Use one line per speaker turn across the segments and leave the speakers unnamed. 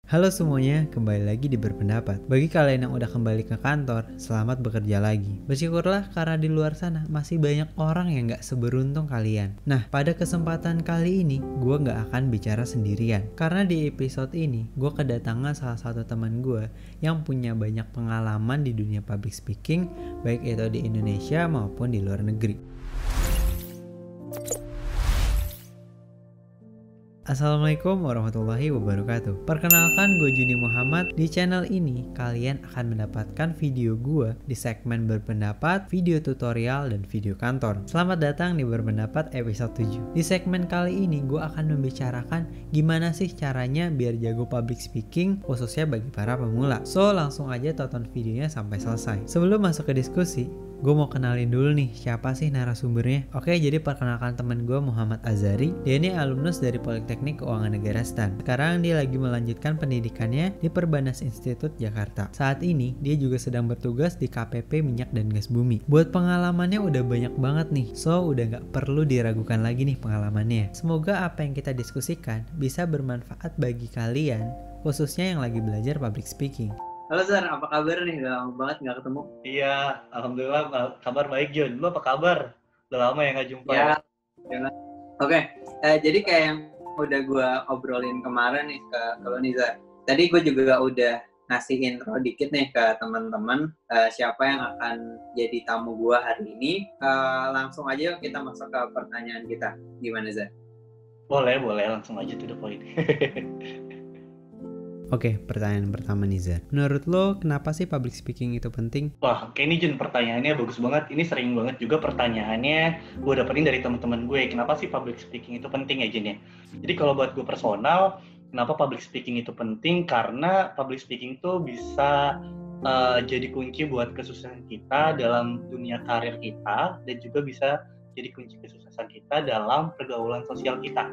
Halo semuanya, kembali lagi di Berpendapat. Bagi kalian yang udah kembali ke kantor, selamat bekerja lagi. Bersyukurlah karena di luar sana masih banyak orang yang gak seberuntung kalian. Nah, pada kesempatan kali ini, gue gak akan bicara sendirian. Karena di episode ini, gue kedatangan salah satu teman gue yang punya banyak pengalaman di dunia public speaking, baik itu di Indonesia maupun di luar negeri. Assalamualaikum warahmatullahi wabarakatuh. Perkenalkan, gue Juni Muhammad. Di channel ini kalian akan mendapatkan video gue di segmen berpendapat, video tutorial, dan video kantor. Selamat datang di Berpendapat episode 7. Di segmen kali ini gue akan membicarakan gimana sih caranya biar jago public speaking, khususnya bagi para pemula. So langsung aja tonton videonya sampai selesai. Sebelum masuk ke diskusi, gue mau kenalin dulu nih siapa sih narasumbernya. Oke, jadi perkenalkan teman gue Muhammad Azari. Dia ini alumnus dari Politeknik Keuangan Negara STAN. Sekarang dia lagi melanjutkan pendidikannya di Perbanas Institute Jakarta. Saat ini dia juga sedang bertugas di KPP Minyak dan Gas Bumi. Buat pengalamannya udah banyak banget nih, so udah gak perlu diragukan lagi nih pengalamannya. Semoga apa yang kita diskusikan bisa bermanfaat bagi kalian, khususnya yang lagi belajar public speaking.
Halo Zar, apa kabar nih? Udah lama banget nggak ketemu.
Iya, alhamdulillah kabar baik Jun. Lu apa kabar? Udah lama ya nggak jumpa
Ya. Oke. Jadi kayak yang udah gue obrolin kemarin nih ke lo nih Zar. Tadi gue juga udah ngasih intro dikit nih ke teman-teman siapa yang akan jadi tamu gue hari ini. Langsung aja kita masuk ke pertanyaan kita. Gimana Zar?
Boleh, langsung aja to the point.
Oke, pertanyaan pertama nih Zar. Menurut lo, kenapa sih public speaking itu penting?
Wah, kayak ini Jun, pertanyaannya bagus banget. Ini sering banget juga pertanyaannya gue dapetin dari teman-teman gue. Kenapa sih public speaking itu penting ya Jun ya? Jadi kalau buat gue personal, kenapa public speaking itu penting? Karena public speaking itu bisa jadi kunci buat kesuksesan kita dalam dunia karir kita, dan juga bisa jadi kunci kesuksesan kita dalam pergaulan sosial kita.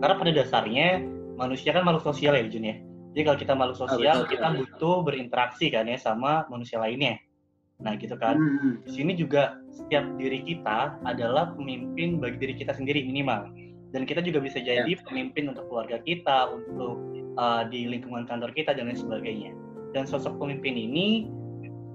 Karena pada dasarnya manusia kan makhluk sosial ya Jun ya. Jadi kalau kita makhluk sosial, kita butuh berinteraksi kan ya sama manusia lainnya. Nah gitu kan. Di sini juga setiap diri kita adalah pemimpin bagi diri kita sendiri minimal. Dan kita juga bisa jadi pemimpin untuk keluarga kita, untuk di lingkungan kantor kita dan lain sebagainya. Dan sosok pemimpin ini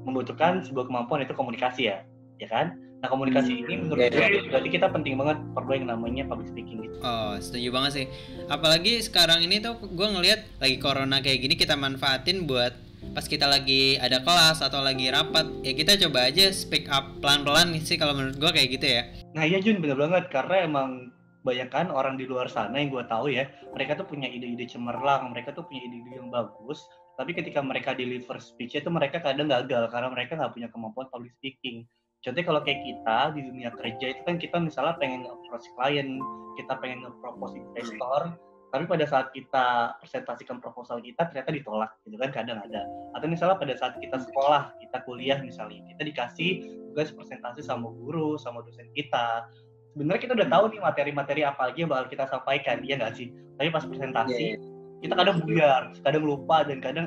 membutuhkan sebuah kemampuan, itu komunikasi ya kan? Nah komunikasi ini menurut gue berarti kita penting banget perlu yang namanya public speaking gitu.
Oh, setuju banget sih. Apalagi sekarang ini tuh gue ngelihat lagi corona kayak gini, kita manfaatin buat pas kita lagi ada kelas atau lagi rapat, ya kita coba aja speak up pelan-pelan sih kalau menurut gue kayak gitu ya.
Nah iya Jun, bener banget, karena emang banyak kan orang di luar sana yang gue tahu ya, mereka tuh punya ide-ide cemerlang, mereka tuh punya ide-ide yang bagus, tapi ketika mereka deliver speech itu mereka kadang gagal karena mereka nggak punya kemampuan public speaking. Contohnya kalau kayak kita di dunia kerja itu kan kita misalnya pengen nge-approach klien, kita pengen nge-propose investor, tapi pada saat kita presentasikan proposal kita ternyata ditolak gitu kan, kadang ada. Atau misalnya pada saat kita sekolah, kita kuliah misalnya, kita dikasih tugas presentasi sama guru, sama dosen kita. Sebenarnya kita udah tahu nih materi-materi apa aja yang bakal kita sampaikan, iya nggak sih? Tapi pas presentasi, kita kadang buyar, kadang lupa, dan kadang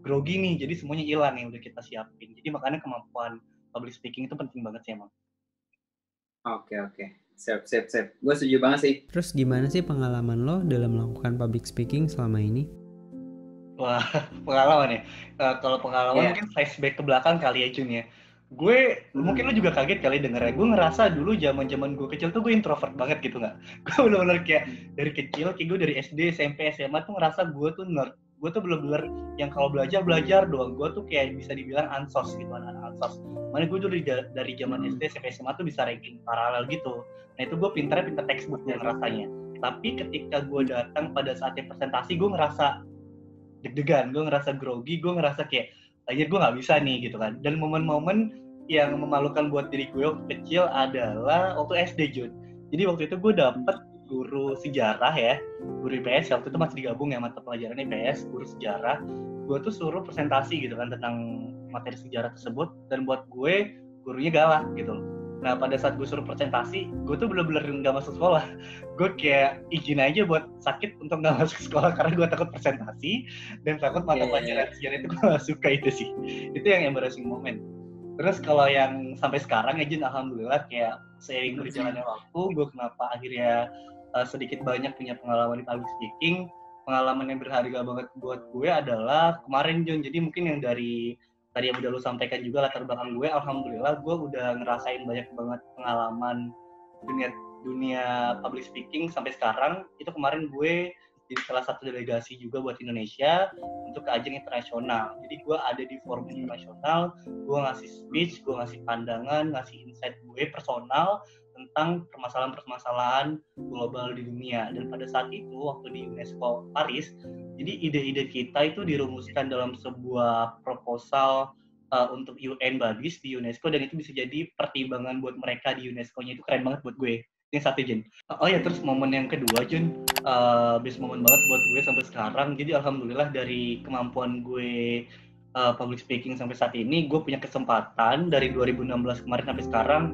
grogi nih, jadi semuanya hilang yang udah kita siapin. Jadi makanya kemampuan public speaking itu penting banget sih emang.
Oke. Siap. Gue setuju banget sih.
Terus gimana sih pengalaman lo dalam melakukan public speaking selama ini?
Wah, pengalaman ya. Kalau pengalaman mungkin flashback ke belakang kali ya Jun ya. Gue mungkin lo juga kaget kali dengernya. Gue ngerasa dulu zaman gue kecil tuh gue introvert banget gitu nggak. Gue bener-bener kayak dari kecil, kayak gue dari SD, SMP, SMA tuh ngerasa gue tuh nerd. Gue tuh bener-bener yang kalau belajar doang. Gue tuh kayak bisa dibilang ansos gitu, anak ansos. Mana gue dulu dari zaman SD, SMP, SMA tuh bisa ranking paralel gitu. Nah itu gue pinter textbook gue ngerasanya. Tapi ketika gue datang pada saatnya presentasi, gue ngerasa deg-degan, gue ngerasa grogi, gue ngerasa kayak akhirnya gue nggak bisa nih gitu kan. Dan momen-momen yang memalukan buat diri gue waktu kecil adalah waktu SD Jun. Jadi waktu itu gue dapet guru sejarah ya, guru IPS, waktu itu masih digabung ya mata pelajaran IPS, guru sejarah. Gue tuh suruh presentasi gitu kan tentang materi sejarah tersebut, dan buat gue gurunya galak gitu. Nah pada saat gue suruh presentasi, gue tuh bener-bener gak masuk sekolah. Gue kayak izin aja buat sakit untuk gak masuk sekolah karena gue takut presentasi dan takut mata pelajaran sejarah itu gue gak suka itu sih. Itu yang embarrassing moment. Terus kalau yang sampai sekarang ya Jun, alhamdulillah kayak seiring berjalannya waktu, gue kenapa akhirnya sedikit banyak punya pengalaman di public speaking, pengalaman yang berharga banget buat gue adalah kemarin John. Jadi mungkin yang dari tadi yang udah lu sampaikan juga latar belakang gue, alhamdulillah gue udah ngerasain banyak banget pengalaman dunia public speaking sampai sekarang. Itu kemarin gue jadi salah satu delegasi juga buat Indonesia untuk ke ajang internasional. Jadi gue ada di forum internasional, gue ngasih speech, gue ngasih pandangan, ngasih insight gue personal tentang permasalahan-permasalahan global di dunia. Dan pada saat itu waktu di UNESCO Paris, jadi ide-ide kita itu dirumuskan dalam sebuah proposal untuk UN Bodies di UNESCO, dan itu bisa jadi pertimbangan buat mereka di UNESCO-nya. Itu keren banget buat gue. Yang satu Jun. Oh ya, terus momen yang kedua Jun, best moment banget buat gue sampai sekarang. Jadi alhamdulillah dari kemampuan gue public speaking sampai saat ini, gue punya kesempatan dari 2016 kemarin sampai sekarang,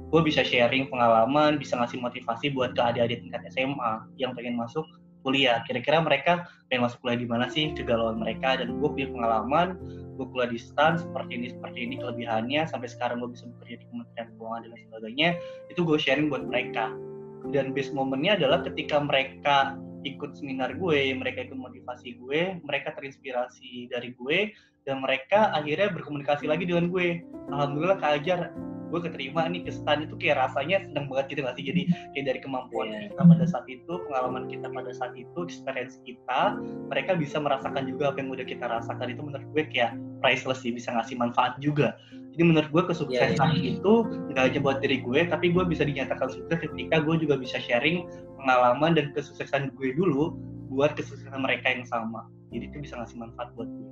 gue bisa sharing pengalaman, bisa ngasih motivasi buat ke adik-adik tingkat SMA yang pengen masuk kuliah. Kira-kira mereka pengen masuk kuliah di mana sih, kegalauan mereka, dan gue punya pengalaman, gue kuliah di STAN, seperti ini kelebihannya, sampai sekarang gue bisa bekerja di Kementerian Keuangan dan lain sebagainya, itu gue sharing buat mereka. Dan best momennya adalah ketika mereka ikut seminar gue, mereka ikut motivasi gue, mereka terinspirasi dari gue, dan mereka akhirnya berkomunikasi lagi dengan gue. Alhamdulillah Kak Ajar, gue keterima nih ke STAN, itu kayak rasanya seneng banget gitu nggak sih? Jadi kayak dari kemampuan kita pada saat itu, pengalaman kita pada saat itu, experience kita, mereka bisa merasakan juga apa yang udah kita rasakan. Itu menurut gue kayak priceless sih, bisa ngasih manfaat juga. Jadi menurut gue kesuksesan itu nggak hanya buat diri gue, tapi gue bisa dinyatakan sukses ketika gue juga bisa sharing pengalaman dan kesuksesan gue dulu buat kesuksesan mereka yang sama. Jadi itu bisa ngasih manfaat buat gue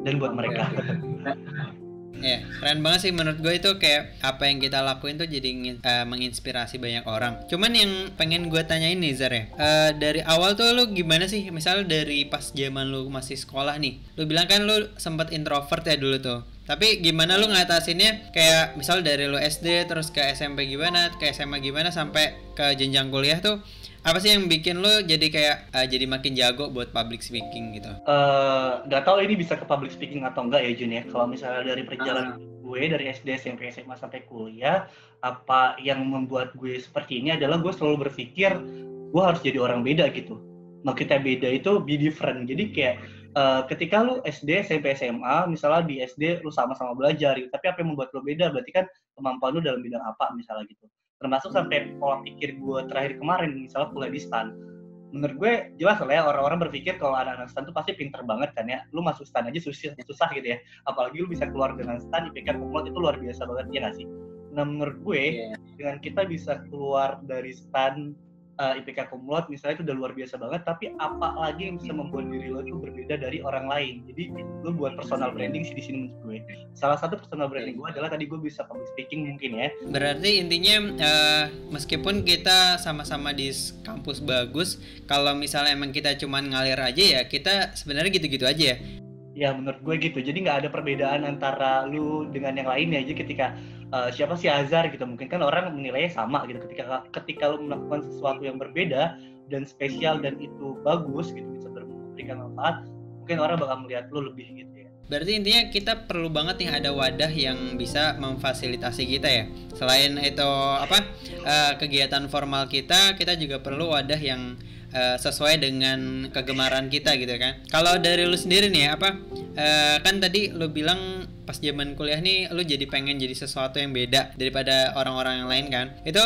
dan buat mereka.
Ya, keren banget sih menurut gue. Itu kayak apa yang kita lakuin tuh jadi menginspirasi banyak orang. Cuman yang pengen gue tanyain nih Zar ya, dari awal tuh lu gimana sih? Misal dari pas zaman lu masih sekolah nih, lu bilang kan lu sempat introvert ya dulu tuh. Tapi gimana lu ngatasinnya, kayak misal dari lu SD terus ke SMP gimana, ke SMA gimana, sampai ke jenjang kuliah tuh, apa sih yang bikin lu jadi kayak jadi makin jago buat public speaking gitu?
Gak tahu ini bisa ke public speaking atau enggak ya Jun ya. Kalau misalnya dari perjalanan gue dari SD, SMP, SMA sampai kuliah, apa yang membuat gue seperti ini adalah gue selalu berpikir gue harus jadi orang beda gitu. Mau kita beda itu be different. Jadi kayak ketika lu SD, SMP, SMA, misalnya di SD lu sama-sama belajar gitu, tapi apa yang membuat lu beda? Berarti kan kemampuan lu dalam bidang apa misalnya gitu. Termasuk sampai pola pikir gue terakhir kemarin, misalnya kuliah di STAN. Menurut gue jelas lah ya, orang-orang berpikir kalau anak-anak STAN tuh pasti pinter banget kan ya. Lu masuk STAN aja susah gitu ya. Apalagi lu bisa keluar dengan STAN, IPK kumlot, itu luar biasa banget, ya nggak sih? Nah menurut gue, dengan kita bisa keluar dari STAN, IPK kumlot misalnya, itu udah luar biasa banget. Tapi apa lagi yang bisa membuat diri lo itu berbeda dari orang lain? Jadi lo buat personal branding sih di sini menurut gue. Salah satu personal branding gue adalah tadi gue bisa public speaking mungkin ya.
Berarti intinya meskipun kita sama-sama di kampus bagus, kalau misalnya emang kita cuman ngalir aja ya kita sebenarnya gitu-gitu aja ya.
Ya menurut gue gitu. Jadi nggak ada perbedaan antara lu dengan yang lainnya. Jadi ketika siapa sih Azhar gitu, mungkin kan orang menilainya sama gitu. Ketika lu melakukan sesuatu yang berbeda dan spesial dan itu bagus gitu, bisa memberikan manfaat, mungkin orang bakal melihat lu lebih gitu ya.
Berarti intinya kita perlu banget nih ada wadah yang bisa memfasilitasi kita ya. Selain itu kegiatan formal kita juga perlu wadah yang sesuai dengan kegemaran kita gitu kan. Kalau dari lu sendiri nih kan tadi lu bilang pas zaman kuliah nih lu jadi pengen jadi sesuatu yang beda daripada orang-orang yang lain kan. Itu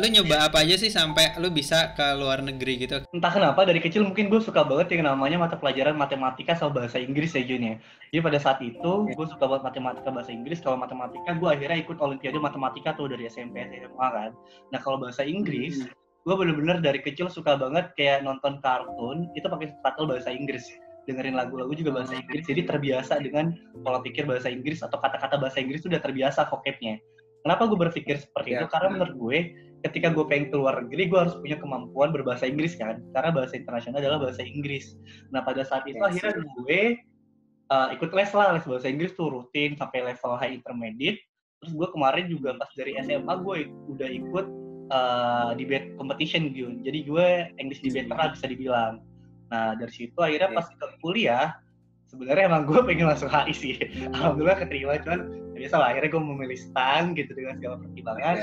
lu nyoba apa aja sih sampai lu bisa ke luar negeri gitu?
Entah kenapa dari kecil mungkin gue suka banget yang namanya mata pelajaran matematika sama bahasa Inggris ya Jun ya. Jadi pada saat itu gue suka banget matematika, bahasa Inggris. Kalau matematika gue akhirnya ikut olimpiade matematika tuh dari SMP SMA kan. Nah kalau bahasa Inggris gue bener-bener dari kecil suka banget kayak nonton kartun itu pakai subtitle bahasa Inggris, dengerin lagu-lagu juga bahasa Inggris, jadi terbiasa dengan pola pikir bahasa Inggris atau kata-kata bahasa Inggris sudah terbiasa vocabnya. Kenapa gue berpikir seperti itu? Karena menurut gue ketika gue pengen keluar negeri gue harus punya kemampuan berbahasa Inggris kan, karena bahasa internasional adalah bahasa Inggris. Nah pada saat itu akhirnya gue ikut les bahasa Inggris tuh rutin sampai level high intermediate. Terus gue kemarin juga pas dari SMA gue udah ikut debate competition gitu. Jadi gue English debater lah bisa dibilang. Nah dari situ akhirnya pas ke kuliah, sebenarnya emang gue pengen masuk HI sih. Alhamdulillah keterima, cuman biasa lah akhirnya gue memilih STAN gitu dengan segala pertimbangan.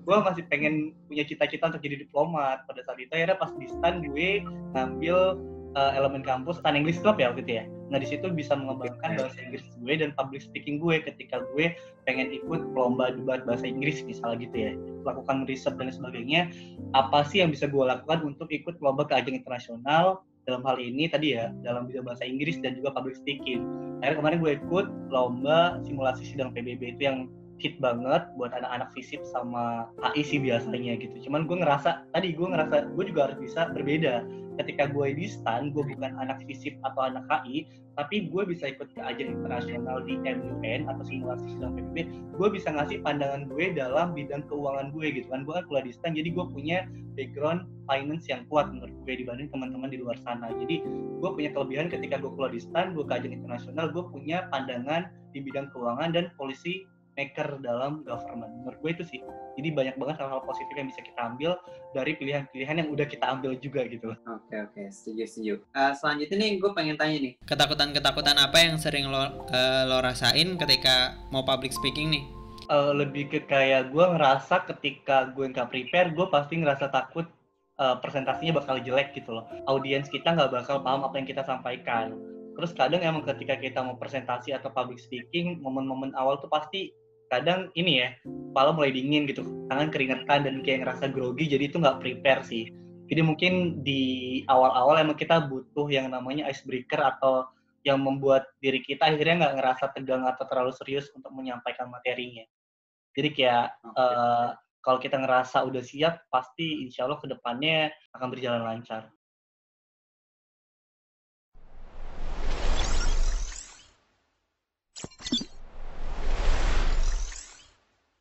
Gue masih pengen punya cita-cita untuk jadi diplomat. Pada saat itu akhirnya pas di STAN gue ngambil elemen kampus Stan English Club ya waktu itu ya. Nah di situ bisa mengembangkan bahasa Inggris gue dan public speaking gue ketika gue pengen ikut lomba debat bahasa Inggris misalnya gitu ya. Lakukan riset dan sebagainya. Apa sih yang bisa gue lakukan untuk ikut lomba ke ajang internasional dalam hal ini tadi ya dalam bidang bahasa Inggris dan juga public speaking. Akhirnya kemarin gue ikut lomba simulasi sidang PBB itu yang hit banget buat anak-anak FISIP sama HI sih biasanya gitu. Cuman gue ngerasa gue juga harus bisa berbeda. Ketika gue di STAN, gue bukan anak FISIP atau anak HI, tapi gue bisa ikut ke ajang internasional di MUN atau simulasi sidang PBB. Gue bisa ngasih pandangan gue dalam bidang keuangan gue gitu kan. Gue kan kuliah di STAN, jadi gue punya background finance yang kuat menurut gue dibanding teman-teman di luar sana. Jadi gue punya kelebihan ketika gue kuliah di STAN, gue ke ajang internasional, gue punya pandangan di bidang keuangan dan policy maker dalam government. Menurut gue itu sih. Jadi banyak banget hal-hal positif yang bisa kita ambil dari pilihan-pilihan yang udah kita ambil juga gitu.
Oke, setuju. Selanjutnya nih gue pengen tanya nih.
Ketakutan apa yang sering lo rasain ketika mau public speaking nih?
Lebih ke kayak gue ngerasa ketika gue nggak prepare, gue pasti ngerasa takut presentasinya bakal jelek gitu loh. Audiens kita nggak bakal paham apa yang kita sampaikan. Terus kadang emang ketika kita mau presentasi atau public speaking, momen-momen awal tuh pasti kadang ini ya, kepala mulai dingin gitu, tangan keringetan dan kayak ngerasa grogi, jadi itu nggak prepare sih. Jadi mungkin di awal-awal emang kita butuh yang namanya icebreaker atau yang membuat diri kita akhirnya nggak ngerasa tegang atau terlalu serius untuk menyampaikan materinya. Jadi kayak kalau kita ngerasa udah siap, pasti insya Allah kedepannya akan berjalan lancar.